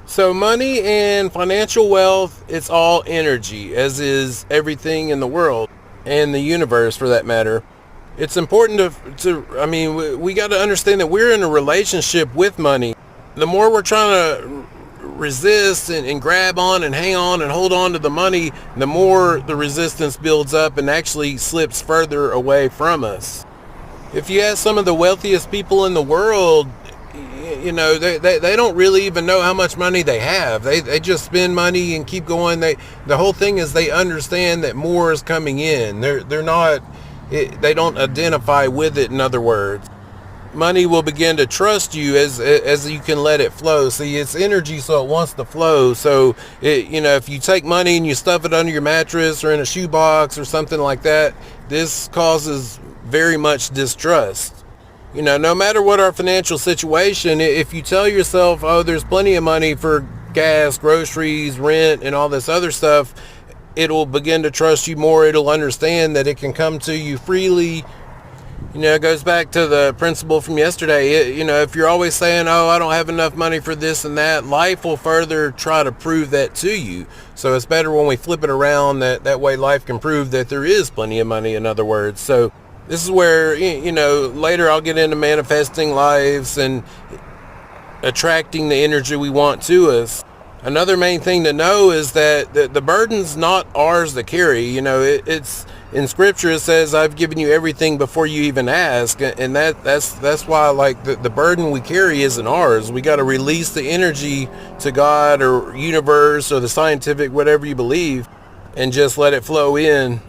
So money and financial wealth, it's all energy, as is everything in the world and the universe for that matter. It's important we got to understand that we're in a relationship with money. The more we're trying to resist and grab on and hang on and hold on to the money, the more the resistance builds up and actually slips further away from us. If you ask some of the wealthiest people in the world, they don't really even know how much money they have. They just spend money and keep going. The whole thing is they understand that more is coming in. They don't identify with it. In other words, money will begin to trust you as you can let it flow. See, it's energy, so it wants to flow. So if you take money and you stuff it under your mattress or in a shoebox or something like that, this causes very much distrust. No matter what our financial situation, if you tell yourself, oh, there's plenty of money for gas, groceries, rent, and all this other stuff, it'll begin to trust you more. It'll understand that it can come to you freely. It goes back to the principle from yesterday. If you're always saying, oh, I don't have enough money for this and that, life will further try to prove that to you. So it's better when we flip it around, that way life can prove that there is plenty of money, in other words. So this is where, later I'll get into manifesting lives and attracting the energy we want to us. Another main thing to know is that the burden's not ours to carry. It's in scripture, it says, I've given you everything before you even ask. And that's why, like, the burden we carry isn't ours. We got to release the energy to God or universe or the scientific, whatever you believe, and just let it flow in.